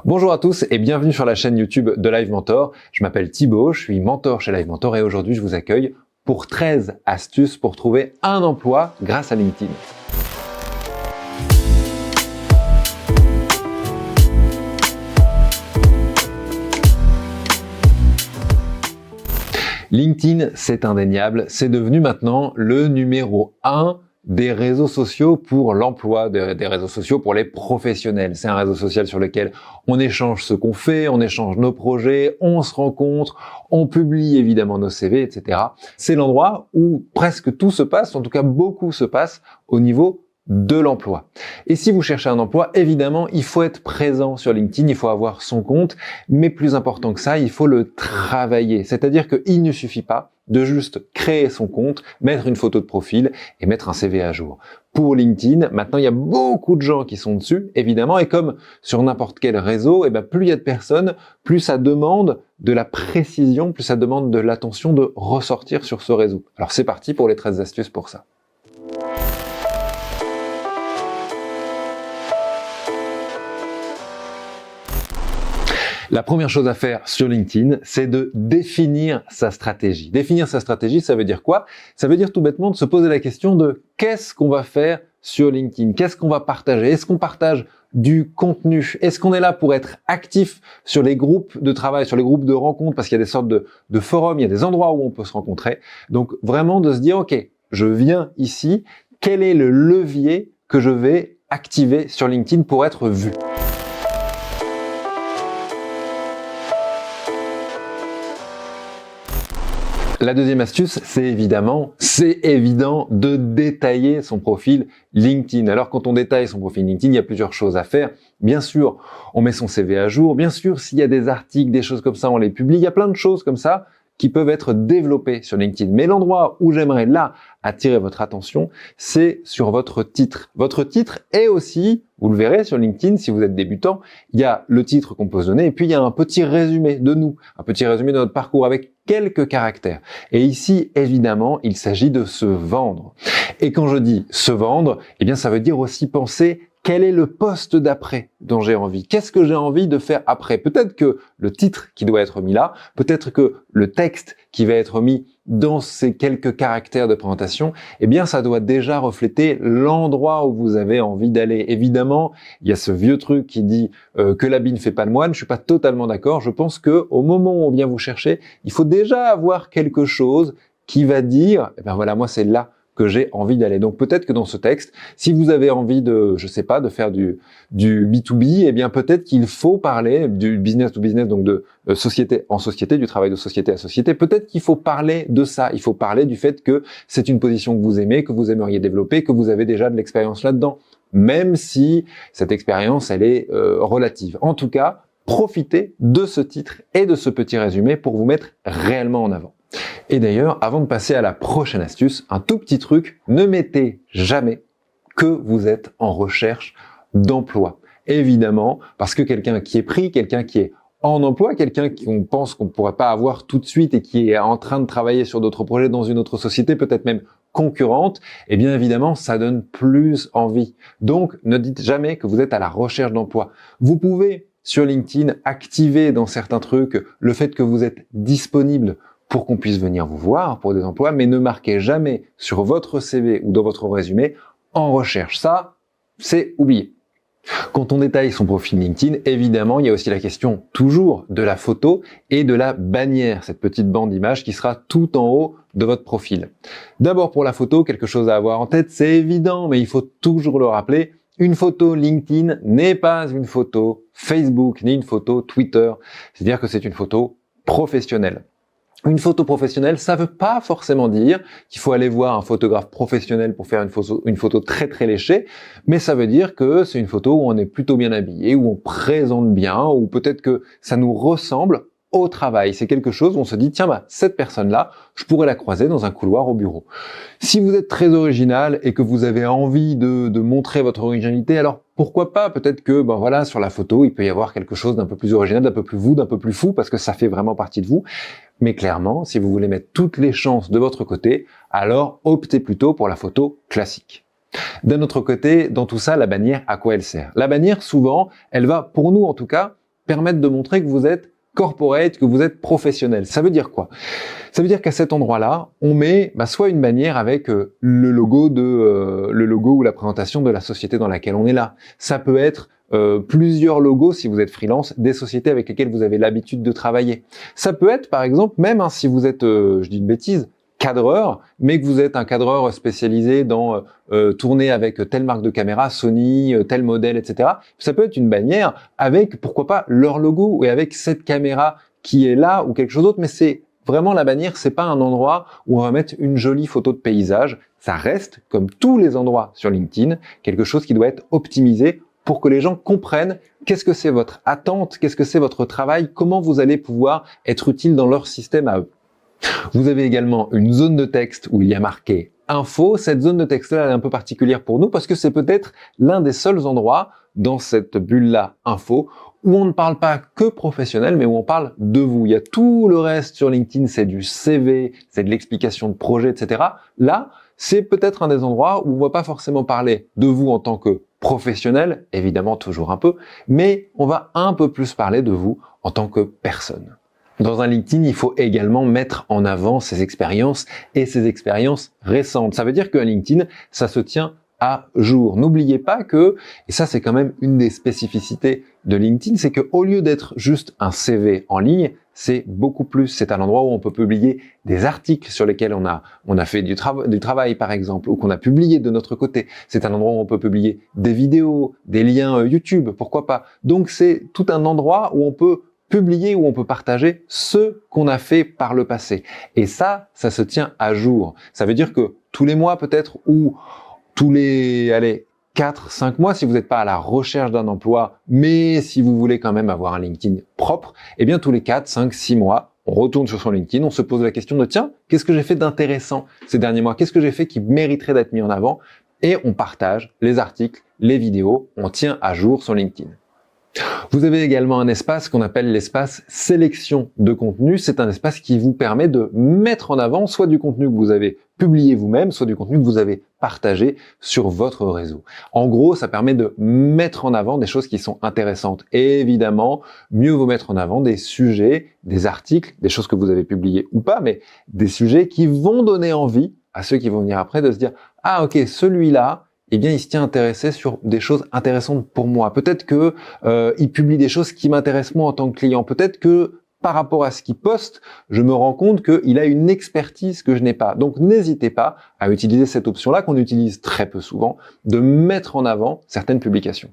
Bonjour à tous et bienvenue sur la chaîne YouTube de Live Mentor. Je m'appelle Thibaut, je suis mentor chez Live Mentor et aujourd'hui je vous accueille pour 13 astuces pour trouver un emploi grâce à LinkedIn. LinkedIn, c'est indéniable, c'est devenu maintenant le numéro 1 des réseaux sociaux pour l'emploi, des réseaux sociaux pour les professionnels. C'est un réseau social sur lequel on échange ce qu'on fait, on échange nos projets, on se rencontre, on publie évidemment nos CV, etc. C'est l'endroit où presque tout se passe, en tout cas beaucoup se passe au niveau de l'emploi. Et si vous cherchez un emploi, évidemment, il faut être présent sur LinkedIn, il faut avoir son compte, mais plus important que ça, il faut le travailler. C'est-à-dire qu'il ne suffit pas de juste créer son compte, mettre une photo de profil et mettre un CV à jour. Pour LinkedIn, maintenant, il y a beaucoup de gens qui sont dessus, évidemment, et comme sur n'importe quel réseau, plus il y a de personnes, plus ça demande de la précision, plus ça demande de l'attention de ressortir sur ce réseau. Alors c'est parti pour les 13 astuces pour ça. La première chose à faire sur LinkedIn, c'est de définir sa stratégie. Définir sa stratégie, ça veut dire quoi? Ça veut dire tout bêtement de se poser la question de qu'est-ce qu'on va faire sur LinkedIn? Qu'est-ce qu'on va partager? Est-ce qu'on partage du contenu? Est-ce qu'on est là pour être actif sur les groupes de travail, sur les groupes de rencontres? Parce qu'il y a des sortes de forums, il y a des endroits où on peut se rencontrer. Donc vraiment de se dire, ok, je viens ici, quel est le levier que je vais activer sur LinkedIn pour être vu? La deuxième astuce, c'est évident de détailler son profil LinkedIn. Alors quand on détaille son profil LinkedIn, il y a plusieurs choses à faire. Bien sûr, on met son CV à jour. Bien sûr, s'il y a des articles, des choses comme ça, on les publie. Il y a plein de choses comme ça qui peuvent être développées sur LinkedIn. Mais l'endroit où j'aimerais là attirer votre attention, c'est sur votre titre. Votre titre est aussi, vous le verrez sur LinkedIn, si vous êtes débutant, il y a le titre qu'on peut se donner et puis il y a un petit résumé de nous, un petit résumé de notre parcours avec quelques caractères. Et ici, évidemment, il s'agit de se vendre. Et quand je dis se vendre, ça veut dire aussi penser quel est le poste d'après dont j'ai envie? Qu'est-ce que j'ai envie de faire après? Peut-être que le titre qui doit être mis là, peut-être que le texte qui va être mis dans ces quelques caractères de présentation, ça doit déjà refléter l'endroit où vous avez envie d'aller. Évidemment, il y a ce vieux truc qui dit que l'habit ne fait pas le moine. Je suis pas totalement d'accord. Je pense que au moment où on vient vous chercher, il faut déjà avoir quelque chose qui va dire, voilà, moi c'est là que j'ai envie d'aller. Donc peut-être que dans ce texte, si vous avez envie de, de faire du B2B, peut-être qu'il faut parler du business to business, donc de société en société, du travail de société à société. Peut-être qu'il faut parler de ça. Il faut parler du fait que c'est une position que vous aimez, que vous aimeriez développer, que vous avez déjà de l'expérience là-dedans. Même si cette expérience, elle est relative. En tout cas, profitez de ce titre et de ce petit résumé pour vous mettre réellement en avant. Et d'ailleurs, avant de passer à la prochaine astuce, un tout petit truc, ne mettez jamais que vous êtes en recherche d'emploi. Évidemment, parce que quelqu'un qui est pris, quelqu'un qui est en emploi, quelqu'un qu'on pense qu'on ne pourrait pas avoir tout de suite et qui est en train de travailler sur d'autres projets dans une autre société, peut-être même concurrente, évidemment, ça donne plus envie. Donc, ne dites jamais que vous êtes à la recherche d'emploi. Vous pouvez, sur LinkedIn, activer dans certains trucs le fait que vous êtes disponible pour qu'on puisse venir vous voir pour des emplois, mais ne marquez jamais sur votre CV ou dans votre résumé en recherche. Ça, c'est oublié. Quand on détaille son profil LinkedIn, évidemment, il y a aussi la question toujours de la photo et de la bannière, cette petite bande d'image qui sera tout en haut de votre profil. D'abord pour la photo, quelque chose à avoir en tête, c'est évident, mais il faut toujours le rappeler. Une photo LinkedIn n'est pas une photo Facebook ni une photo Twitter. C'est-à-dire que c'est une photo professionnelle. Une photo professionnelle, ça veut pas forcément dire qu'il faut aller voir un photographe professionnel pour faire une photo très très léchée, mais ça veut dire que c'est une photo où on est plutôt bien habillé, où on présente bien, ou peut-être que ça nous ressemble au travail. C'est quelque chose où on se dit, tiens, cette personne-là, je pourrais la croiser dans un couloir au bureau. Si vous êtes très original et que vous avez envie de montrer votre originalité, alors pourquoi pas? Peut-être que, sur la photo, il peut y avoir quelque chose d'un peu plus original, d'un peu plus vous, d'un peu plus fou, parce que ça fait vraiment partie de vous. Mais clairement, si vous voulez mettre toutes les chances de votre côté, alors optez plutôt pour la photo classique. D'un autre côté, dans tout ça, la bannière, à quoi elle sert? La bannière, souvent, elle va, pour nous en tout cas, permettre de montrer que vous êtes corporate, que vous êtes professionnel. Ça veut dire quoi? Ça veut dire qu'à cet endroit-là, on met soit une bannière avec le logo ou la présentation de la société dans laquelle on est là. Ça peut être plusieurs logos si vous êtes freelance, des sociétés avec lesquelles vous avez l'habitude de travailler. Ça peut être par exemple, même si vous êtes, je dis une bêtise, cadreur, mais que vous êtes un cadreur spécialisé dans tourner avec telle marque de caméra, Sony, tel modèle, etc. Ça peut être une bannière avec, pourquoi pas, leur logo et avec cette caméra qui est là ou quelque chose d'autre, mais c'est vraiment la bannière, c'est pas un endroit où on va mettre une jolie photo de paysage. Ça reste, comme tous les endroits sur LinkedIn, quelque chose qui doit être optimisé pour que les gens comprennent qu'est-ce que c'est votre attente, qu'est-ce que c'est votre travail, comment vous allez pouvoir être utile dans leur système à eux. Vous avez également une zone de texte où il y a marqué info. Cette zone de texte-là, elle est un peu particulière pour nous parce que c'est peut-être l'un des seuls endroits dans cette bulle-là info où on ne parle pas que professionnel, mais où on parle de vous. Il y a tout le reste sur LinkedIn, c'est du CV, c'est de l'explication de projet, etc. Là, c'est peut-être un des endroits où on va pas forcément parler de vous en tant que professionnel, évidemment toujours un peu, mais on va un peu plus parler de vous en tant que personne. Dans un LinkedIn, il faut également mettre en avant ses expériences et ses expériences récentes. Ça veut dire qu'un LinkedIn, ça se tient à jour. N'oubliez pas que, et ça c'est quand même une des spécificités de LinkedIn, c'est qu'au lieu d'être juste un CV en ligne, c'est beaucoup plus. C'est un endroit où on peut publier des articles sur lesquels on a fait du travail par exemple, ou qu'on a publié de notre côté. C'est un endroit où on peut publier des vidéos, des liens YouTube, pourquoi pas. Donc c'est tout un endroit où on peut publier, où on peut partager ce qu'on a fait par le passé. Et ça se tient à jour. Ça veut dire que tous les mois peut-être, ou tous les 4-5 mois, si vous n'êtes pas à la recherche d'un emploi, mais si vous voulez quand même avoir un LinkedIn propre, eh bien tous les 4, 5, 6 mois, on retourne sur son LinkedIn, on se pose la question de tiens, qu'est-ce que j'ai fait d'intéressant ces derniers mois? Qu'est-ce que j'ai fait qui mériterait d'être mis en avant? Et on partage les articles, les vidéos, on tient à jour son LinkedIn. Vous avez également un espace qu'on appelle l'espace sélection de contenu. C'est un espace qui vous permet de mettre en avant soit du contenu que vous avez publié vous-même, soit du contenu que vous avez partagé sur votre réseau. En gros, ça permet de mettre en avant des choses qui sont intéressantes. Et évidemment, mieux vaut mettre en avant des sujets, des articles, des choses que vous avez publiées ou pas, mais des sujets qui vont donner envie à ceux qui vont venir après de se dire « Ah ok, celui-là, eh bien, il se tient intéressé sur des choses intéressantes pour moi. Peut-être que il publie des choses qui m'intéressent moi en tant que client. Peut-être que par rapport à ce qu'il poste, je me rends compte qu'il a une expertise que je n'ai pas. Donc, n'hésitez pas à utiliser cette option-là qu'on utilise très peu souvent, de mettre en avant certaines publications.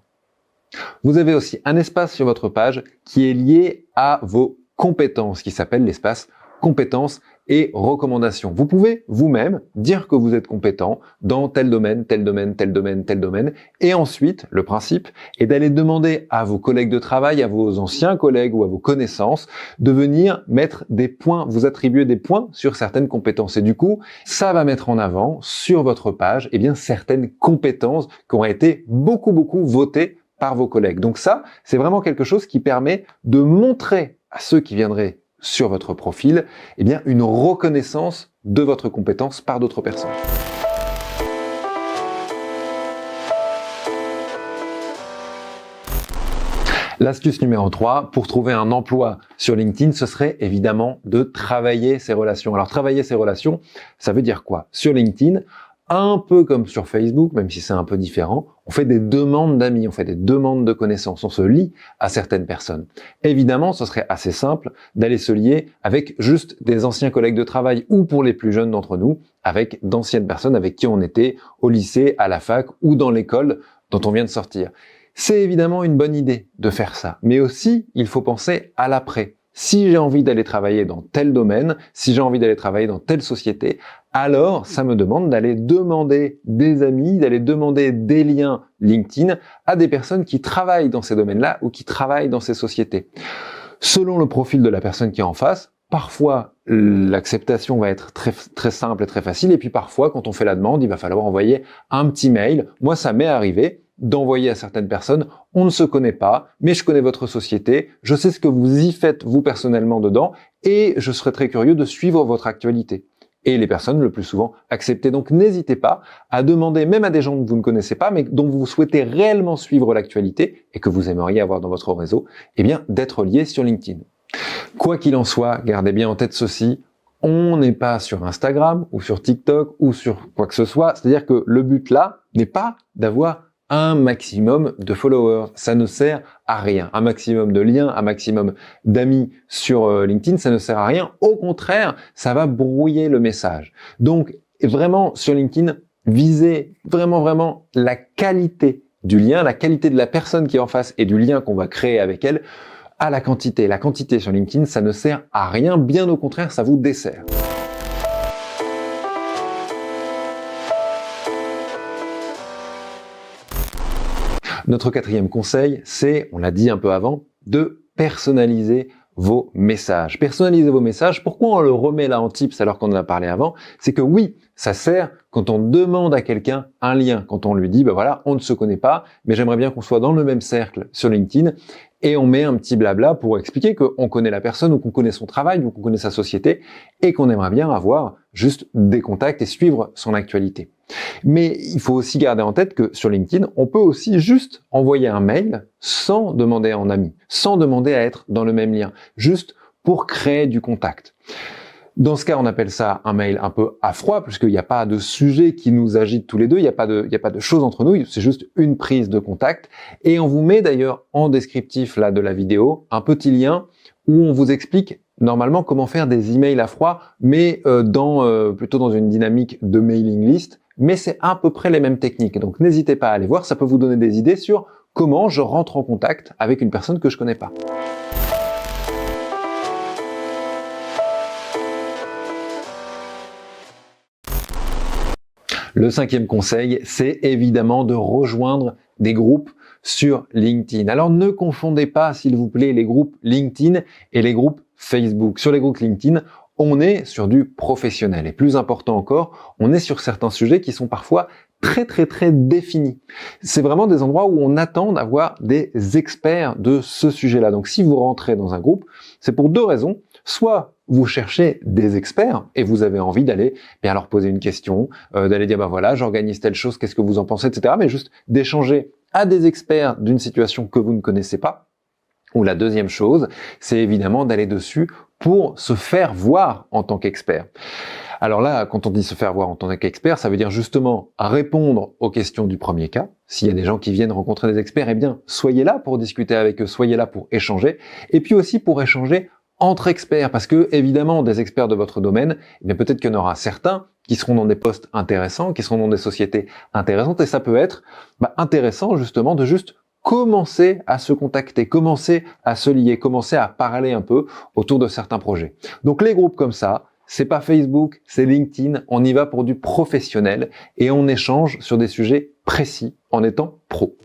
Vous avez aussi un espace sur votre page qui est lié à vos compétences, qui s'appelle l'espace compétences et recommandations. Vous pouvez vous-même dire que vous êtes compétent dans tel domaine, tel domaine, tel domaine, tel domaine. Et ensuite, le principe est d'aller demander à vos collègues de travail, à vos anciens collègues ou à vos connaissances de venir mettre des points, vous attribuer des points sur certaines compétences. Et du coup, ça va mettre en avant sur votre page, eh bien, certaines compétences qui ont été beaucoup votées par vos collègues. Donc ça, c'est vraiment quelque chose qui permet de montrer à ceux qui viendraient sur votre profil, eh bien, une reconnaissance de votre compétence par d'autres personnes. L'astuce numéro 3, pour trouver un emploi sur LinkedIn, ce serait évidemment de travailler ses relations. Alors, travailler ses relations, ça veut dire quoi? Sur LinkedIn, un peu comme sur Facebook, même si c'est un peu différent, on fait des demandes d'amis, on fait des demandes de connaissances, on se lie à certaines personnes. Évidemment, ce serait assez simple d'aller se lier avec juste des anciens collègues de travail ou pour les plus jeunes d'entre nous, avec d'anciennes personnes avec qui on était au lycée, à la fac ou dans l'école dont on vient de sortir. C'est évidemment une bonne idée de faire ça, mais aussi il faut penser à l'après. Si j'ai envie d'aller travailler dans tel domaine, si j'ai envie d'aller travailler dans telle société, alors ça me demande d'aller demander des amis, d'aller demander des liens LinkedIn à des personnes qui travaillent dans ces domaines-là ou qui travaillent dans ces sociétés. Selon le profil de la personne qui est en face, parfois l'acceptation va être très simple et très facile, et puis parfois quand on fait la demande, il va falloir envoyer un petit mail. Moi, ça m'est arrivé d'envoyer à certaines personnes, on ne se connaît pas, mais je connais votre société, je sais ce que vous y faites vous personnellement dedans, et je serais très curieux de suivre votre actualité. et les personnes le plus souvent acceptées. Donc n'hésitez pas à demander, même à des gens que vous ne connaissez pas, mais dont vous souhaitez réellement suivre l'actualité et que vous aimeriez avoir dans votre réseau, eh bien d'être liés sur LinkedIn. Quoi qu'il en soit, gardez bien en tête ceci, on n'est pas sur Instagram ou sur TikTok ou sur quoi que ce soit. C'est-à-dire que le but là n'est pas d'avoir un maximum de followers. Ça ne sert à rien. Un maximum de liens, un maximum d'amis sur LinkedIn, ça ne sert à rien. Au contraire, ça va brouiller le message. Donc, vraiment, sur LinkedIn, visez vraiment la qualité du lien, la qualité de la personne qui est en face et du lien qu'on va créer avec elle, à la quantité. La quantité sur LinkedIn, ça ne sert à rien. Bien au contraire, ça vous dessert. Notre quatrième conseil, c'est, on l'a dit un peu avant, de personnaliser vos messages. Personnaliser vos messages, pourquoi on le remet là en tips alors qu'on en a parlé avant? C'est que oui, ça sert quand on demande à quelqu'un un lien, quand on lui dit, ben voilà, on ne se connaît pas, mais j'aimerais bien qu'on soit dans le même cercle sur LinkedIn, et on met un petit blabla pour expliquer qu'on connaît la personne ou qu'on connaît son travail ou qu'on connaît sa société et qu'on aimerait bien avoir juste des contacts et suivre son actualité. Mais il faut aussi garder en tête que sur LinkedIn, on peut aussi juste envoyer un mail sans demander en ami, sans demander à être dans le même lien, juste pour créer du contact. Dans ce cas, on appelle ça un mail un peu à froid, puisqu'il n'y a pas de sujet qui nous agite tous les deux, il n'y a pas de choses entre nous, c'est juste une prise de contact. Et on vous met d'ailleurs en descriptif là de la vidéo un petit lien où on vous explique normalement comment faire des emails à froid, mais plutôt dans une dynamique de mailing list. Mais c'est à peu près les mêmes techniques. Donc n'hésitez pas à aller voir, ça peut vous donner des idées sur comment je rentre en contact avec une personne que je connais pas. Le cinquième conseil, c'est évidemment de rejoindre des groupes sur LinkedIn. Alors ne confondez pas, s'il vous plaît, les groupes LinkedIn et les groupes Facebook. Sur les groupes LinkedIn, on est sur du professionnel. Et plus important encore, on est sur certains sujets qui sont parfois très définis. C'est vraiment des endroits où on attend d'avoir des experts de ce sujet-là. Donc si vous rentrez dans un groupe, c'est pour deux raisons. Soit vous cherchez des experts et vous avez envie d'aller bien leur poser une question, d'aller dire voilà, j'organise telle chose, qu'est-ce que vous en pensez, etc. Mais juste d'échanger à des experts d'une situation que vous ne connaissez pas. Ou la deuxième chose, c'est évidemment d'aller dessus pour se faire voir en tant qu'expert. Alors là, quand on dit se faire voir en tant qu'expert, ça veut dire justement répondre aux questions du premier cas. S'il y a des gens qui viennent rencontrer des experts, eh bien, soyez là pour discuter avec eux, soyez là pour échanger. Et puis aussi pour échanger entre experts, parce que évidemment des experts de votre domaine, eh bien peut-être qu'il y en aura certains qui seront dans des postes intéressants, qui seront dans des sociétés intéressantes, et ça peut être intéressant justement de juste commencer à se contacter, commencer à se lier, commencer à parler un peu autour de certains projets. Donc les groupes comme ça, c'est pas Facebook, c'est LinkedIn, on y va pour du professionnel et on échange sur des sujets précis en étant pro.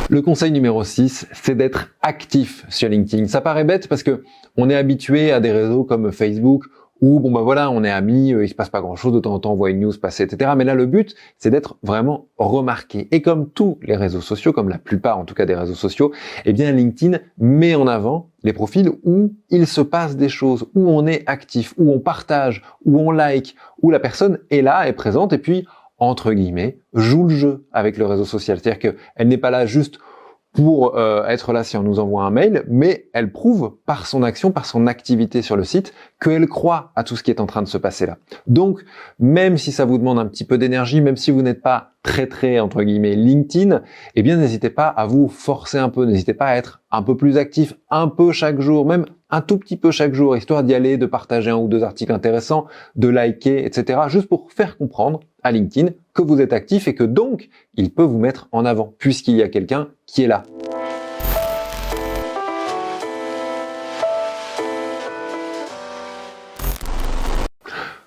Le conseil numéro 6, c'est d'être actif sur LinkedIn. Ça paraît bête parce que on est habitué à des réseaux comme Facebook où on est amis, il se passe pas grand chose, de temps en temps on voit une news passer, etc. Mais là, le but, c'est d'être vraiment remarqué. Et comme tous les réseaux sociaux, comme la plupart en tout cas des réseaux sociaux, eh bien LinkedIn met en avant les profils où il se passe des choses, où on est actif, où on partage, où on like, où la personne est là, est présente, et puis entre guillemets, joue le jeu avec le réseau social. C'est-à-dire qu'elle n'est pas là juste pour être là si on nous envoie un mail, mais elle prouve par son action, par son activité sur le site, qu'elle croit à tout ce qui est en train de se passer là. Donc, même si ça vous demande un petit peu d'énergie, même si vous n'êtes pas très entre guillemets LinkedIn, eh bien n'hésitez pas à vous forcer un peu, n'hésitez pas à être un peu plus actif, un peu chaque jour, même un tout petit peu chaque jour, histoire d'y aller, de partager un ou deux articles intéressants, de liker, etc. Juste pour faire comprendre à LinkedIn que vous êtes actif et que donc, il peut vous mettre en avant, puisqu'il y a quelqu'un qui est là.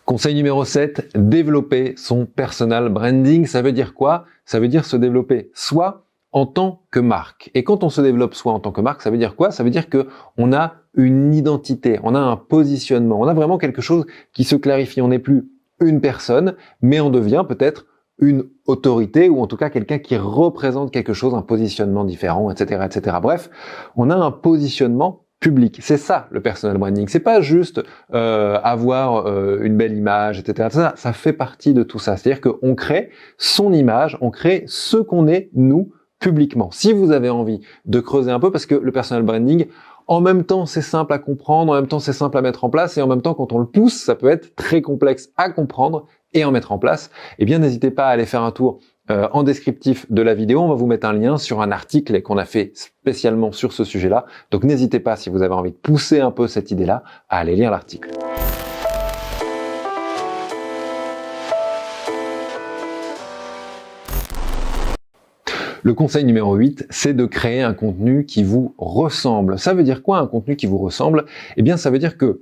Conseil numéro 7, développer son personal branding. Ça veut dire quoi? Ça veut dire se développer soit en tant que marque. Et quand on se développe soit en tant que marque, ça veut dire quoi? Ça veut dire que on a une identité, on a un positionnement, on a vraiment quelque chose qui se clarifie. On n'est plus une personne, mais on devient peut-être une autorité ou en tout cas quelqu'un qui représente quelque chose, un positionnement différent, etc., etc. Bref, on a un positionnement public. C'est ça le personal branding. C'est pas juste avoir une belle image, etc. Ça fait partie de tout ça. C'est-à-dire qu'on crée son image, on crée ce qu'on est nous publiquement. Si vous avez envie de creuser un peu, parce que le personal branding, en même temps, c'est simple à comprendre, en même temps, c'est simple à mettre en place, et en même temps, quand on le pousse, ça peut être très complexe à comprendre et en mettre en place. Eh bien, n'hésitez pas à aller faire un tour en descriptif de la vidéo. On va vous mettre un lien sur un article qu'on a fait spécialement sur ce sujet-là. Donc, n'hésitez pas, si vous avez envie de pousser un peu cette idée-là, à aller lire l'article. Le conseil numéro 8, c'est de créer un contenu qui vous ressemble. Ça veut dire quoi, un contenu qui vous ressemble? Eh bien, ça veut dire que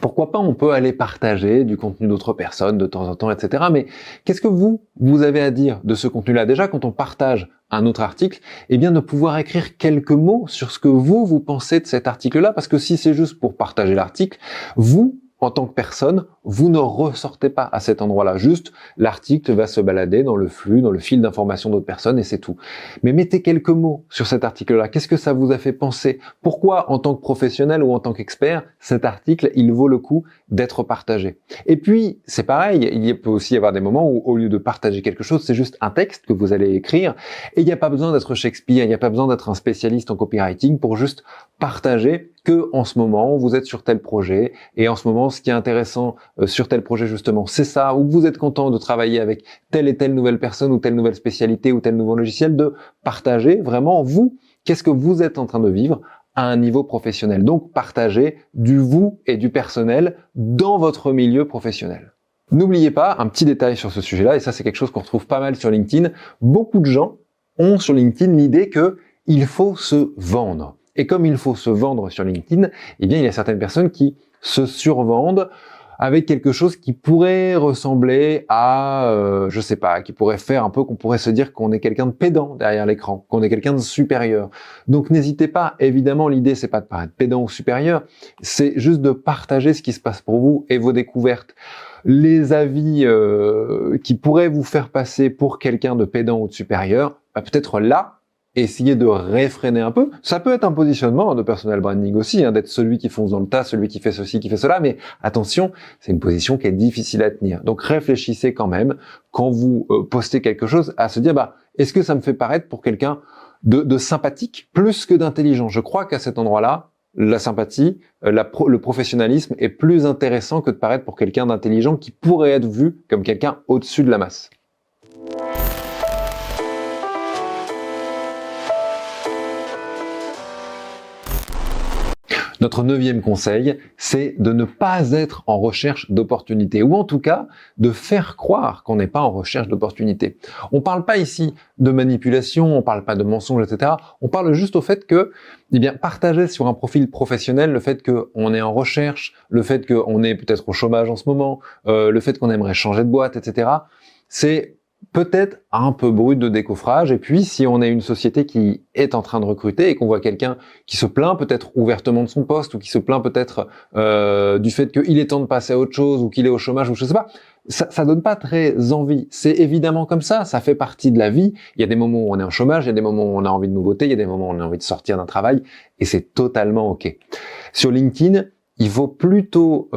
pourquoi pas on peut aller partager du contenu d'autres personnes de temps en temps, etc. Mais qu'est-ce que vous avez à dire de ce contenu-là? Déjà, quand on partage un autre article, eh bien de pouvoir écrire quelques mots sur ce que vous pensez de cet article-là, parce que si c'est juste pour partager l'article, vous, en tant que personne, vous ne ressortez pas à cet endroit-là. Juste, l'article va se balader dans le flux, dans le fil d'information d'autres personnes et c'est tout. Mais mettez quelques mots sur cet article-là. Qu'est-ce que ça vous a fait penser? Pourquoi, en tant que professionnel ou en tant qu'expert, cet article, il vaut le coup d'être partagé? Et puis, c'est pareil, il peut aussi y avoir des moments où, au lieu de partager quelque chose, c'est juste un texte que vous allez écrire et il n'y a pas besoin d'être Shakespeare, il n'y a pas besoin d'être un spécialiste en copywriting pour juste partager que en ce moment, vous êtes sur tel projet et en ce moment, ce qui est intéressant sur tel projet justement, c'est ça, ou vous êtes content de travailler avec telle et telle nouvelle personne ou telle nouvelle spécialité ou tel nouveau logiciel, de partager vraiment vous, qu'est-ce que vous êtes en train de vivre à un niveau professionnel. Donc, partager du vous et du personnel dans votre milieu professionnel. N'oubliez pas un petit détail sur ce sujet-là, et ça c'est quelque chose qu'on retrouve pas mal sur LinkedIn. Beaucoup de gens ont sur LinkedIn l'idée que il faut se vendre. Et comme il faut se vendre sur LinkedIn, eh bien, il y a certaines personnes qui se survendent avec quelque chose qui pourrait ressembler à, je sais pas, qui pourrait faire un peu qu'on pourrait se dire qu'on est quelqu'un de pédant derrière l'écran, qu'on est quelqu'un de supérieur. Donc n'hésitez pas, évidemment, l'idée c'est pas de paraître pédant ou supérieur, c'est juste de partager ce qui se passe pour vous et vos découvertes. Les avis qui pourraient vous faire passer pour quelqu'un de pédant ou de supérieur, bah, peut-être là, essayez de réfréner un peu. Ça peut être un positionnement de personal branding aussi, d'être celui qui fonce dans le tas, celui qui fait ceci, qui fait cela, mais attention, c'est une position qui est difficile à tenir. Donc réfléchissez quand même, quand vous postez quelque chose, à se dire, est-ce que ça me fait paraître pour quelqu'un de sympathique plus que d'intelligent? Je crois qu'à cet endroit-là, la sympathie, le professionnalisme est plus intéressant que de paraître pour quelqu'un d'intelligent qui pourrait être vu comme quelqu'un au-dessus de la masse. Notre 9e conseil, c'est de ne pas être en recherche d'opportunités, ou en tout cas, de faire croire qu'on n'est pas en recherche d'opportunités. On parle pas ici de manipulation, on parle pas de mensonges, etc. On parle juste au fait que, partager sur un profil professionnel le fait qu'on est en recherche, le fait qu'on est peut-être au chômage en ce moment, le fait qu'on aimerait changer de boîte, etc. C'est peut-être un peu brut de décoffrage, et puis si on est une société qui est en train de recruter et qu'on voit quelqu'un qui se plaint peut-être ouvertement de son poste ou qui se plaint peut-être du fait qu'il est temps de passer à autre chose ou qu'il est au chômage ou je sais pas, ça donne pas très envie. C'est évidemment comme ça fait partie de la vie. Il y a des moments où on est en chômage, il y a des moments où on a envie de nouveautés, il y a des moments où on a envie de sortir d'un travail et c'est totalement ok. Sur LinkedIn, il faut plutôt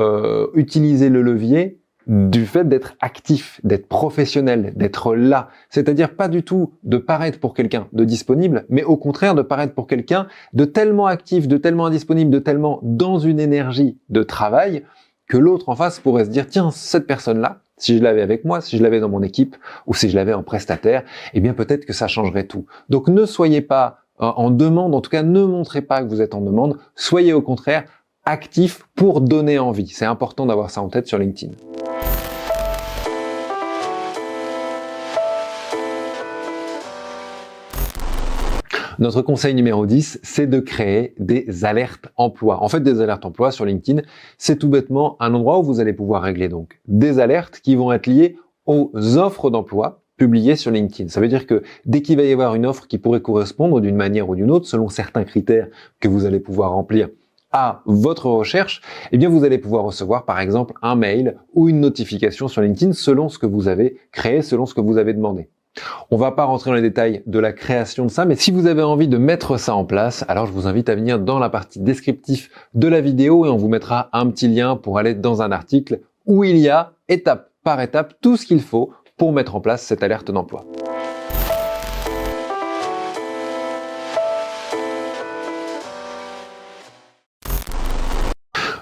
utiliser le levier du fait d'être actif, d'être professionnel, d'être là. C'est-à-dire pas du tout de paraître pour quelqu'un de disponible, mais au contraire de paraître pour quelqu'un de tellement actif, de tellement indisponible, de tellement dans une énergie de travail que l'autre en face pourrait se dire, tiens, cette personne-là, si je l'avais avec moi, si je l'avais dans mon équipe ou si je l'avais en prestataire, eh bien peut-être que ça changerait tout. Donc ne soyez pas en demande, en tout cas ne montrez pas que vous êtes en demande, soyez au contraire actif pour donner envie. C'est important d'avoir ça en tête sur LinkedIn. Notre conseil numéro 10, c'est de créer des alertes emploi. En fait, des alertes emploi sur LinkedIn, c'est tout bêtement un endroit où vous allez pouvoir régler donc des alertes qui vont être liées aux offres d'emploi publiées sur LinkedIn. Ça veut dire que dès qu'il va y avoir une offre qui pourrait correspondre d'une manière ou d'une autre, selon certains critères que vous allez pouvoir remplir à votre recherche, eh bien vous allez pouvoir recevoir par exemple un mail ou une notification sur LinkedIn selon ce que vous avez créé, selon ce que vous avez demandé. On va pas rentrer dans les détails de la création de ça, mais si vous avez envie de mettre ça en place, alors je vous invite à venir dans la partie descriptive de la vidéo et on vous mettra un petit lien pour aller dans un article où il y a étape par étape tout ce qu'il faut pour mettre en place cette alerte d'emploi.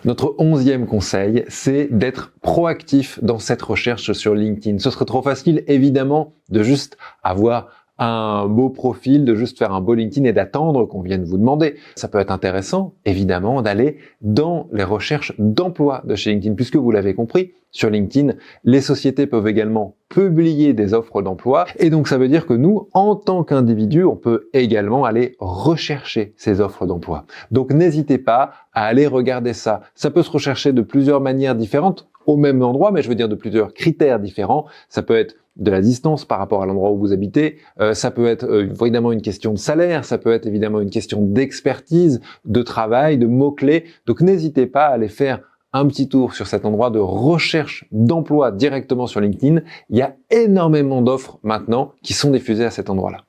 Notre 11e conseil, c'est d'être proactif dans cette recherche sur LinkedIn. Ce serait trop facile, évidemment, de juste avoir un beau profil, de juste faire un beau LinkedIn et d'attendre qu'on vienne vous demander. Ça peut être intéressant, évidemment, d'aller dans les recherches d'emploi de chez LinkedIn, puisque vous l'avez compris, sur LinkedIn, les sociétés peuvent également publier des offres d'emploi. Et donc, ça veut dire que nous, en tant qu'individus, on peut également aller rechercher ces offres d'emploi. Donc, n'hésitez pas à aller regarder ça. Ça peut se rechercher de plusieurs manières différentes au même endroit, mais je veux dire de plusieurs critères différents. Ça peut être de la distance par rapport à l'endroit où vous habitez, ça peut être évidemment une question de salaire, ça peut être évidemment une question d'expertise, de travail, de mots-clés. Donc n'hésitez pas à aller faire un petit tour sur cet endroit de recherche d'emploi directement sur LinkedIn. Il y a énormément d'offres maintenant qui sont diffusées à cet endroit-là.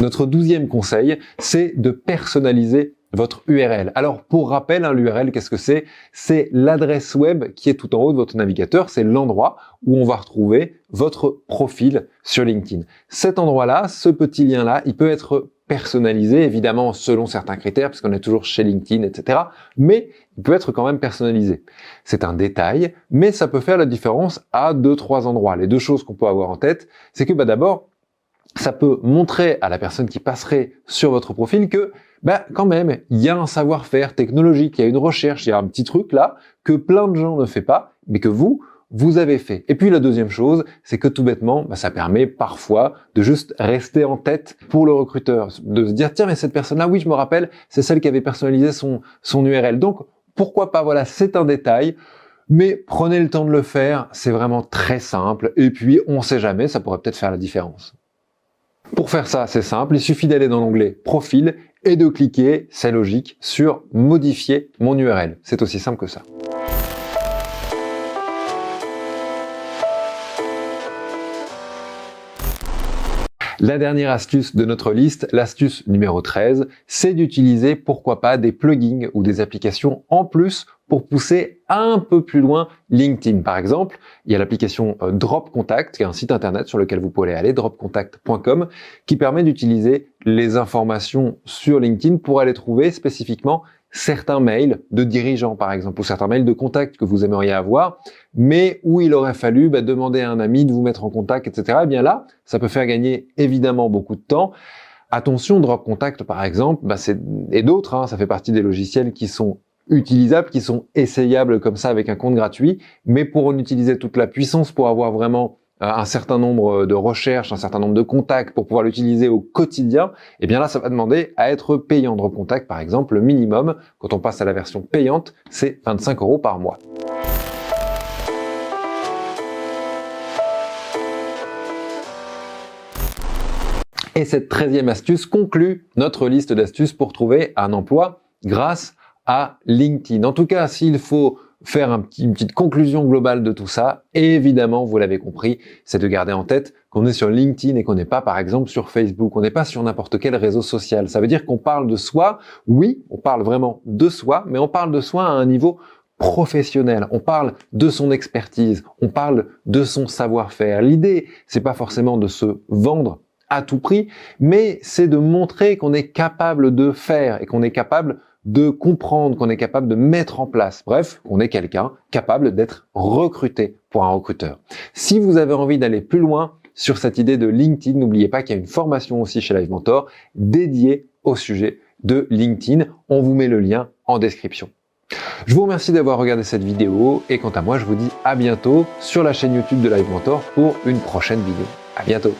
Notre 12e conseil, c'est de personnaliser votre URL. Alors, pour rappel, l'URL, qu'est-ce que c'est? C'est l'adresse web qui est tout en haut de votre navigateur. C'est l'endroit où on va retrouver votre profil sur LinkedIn. Cet endroit-là, ce petit lien-là, il peut être personnalisé, évidemment, selon certains critères, parce qu'on est toujours chez LinkedIn, etc. Mais il peut être quand même personnalisé. C'est un détail, mais ça peut faire la différence à 2-3 endroits. Les deux choses qu'on peut avoir en tête, c'est que d'abord, ça peut montrer à la personne qui passerait sur votre profil que quand même, il y a un savoir-faire technologique, il y a une recherche, il y a un petit truc là que plein de gens ne font pas, mais que vous avez fait. Et puis la deuxième chose, c'est que tout bêtement, ça permet parfois de juste rester en tête pour le recruteur, de se dire tiens mais cette personne-là, oui je me rappelle, c'est celle qui avait personnalisé son URL. Donc pourquoi pas, voilà, c'est un détail. Mais prenez le temps de le faire, c'est vraiment très simple. Et puis on sait jamais, ça pourrait peut-être faire la différence. Pour faire ça, c'est simple, il suffit d'aller dans l'onglet Profil et de cliquer, c'est logique, sur Modifier mon URL. C'est aussi simple que ça. La dernière astuce de notre liste, l'astuce numéro 13, c'est d'utiliser, pourquoi pas, des plugins ou des applications en plus pour pousser un peu plus loin LinkedIn. Par exemple, il y a l'application Drop Contact, qui est un site internet sur lequel vous pouvez aller, dropcontact.com, qui permet d'utiliser les informations sur LinkedIn pour aller trouver spécifiquement certains mails de dirigeants, par exemple, ou certains mails de contact que vous aimeriez avoir, mais où il aurait fallu demander à un ami de vous mettre en contact, etc. Et bien là, ça peut faire gagner évidemment beaucoup de temps. Attention, Drop Contact, par exemple, et d'autres, ça fait partie des logiciels qui sont utilisables, qui sont essayables comme ça avec un compte gratuit, mais pour en utiliser toute la puissance, pour avoir vraiment un certain nombre de recherches, un certain nombre de contacts pour pouvoir l'utiliser au quotidien, et bien là, ça va demander à être payant. Drop Contact, par exemple, le minimum, quand on passe à la version payante, c'est 25 € par mois. Et cette 13e astuce conclut notre liste d'astuces pour trouver un emploi grâce à LinkedIn. En tout cas, s'il faut faire une petite conclusion globale de tout ça, évidemment, vous l'avez compris, c'est de garder en tête qu'on est sur LinkedIn et qu'on n'est pas, par exemple, sur Facebook, on n'est pas sur n'importe quel réseau social. Ça veut dire qu'on parle de soi, oui, on parle vraiment de soi, mais on parle de soi à un niveau professionnel, on parle de son expertise, on parle de son savoir-faire. L'idée, c'est pas forcément de se vendre à tout prix, mais c'est de montrer qu'on est capable de faire et qu'on est capable de comprendre, qu'on est capable de mettre en place. Bref, on est quelqu'un capable d'être recruté pour un recruteur. Si vous avez envie d'aller plus loin sur cette idée de LinkedIn, n'oubliez pas qu'il y a une formation aussi chez Live Mentor dédiée au sujet de LinkedIn. On vous met le lien en description. Je vous remercie d'avoir regardé cette vidéo et quant à moi, je vous dis à bientôt sur la chaîne YouTube de Live Mentor pour une prochaine vidéo. À bientôt.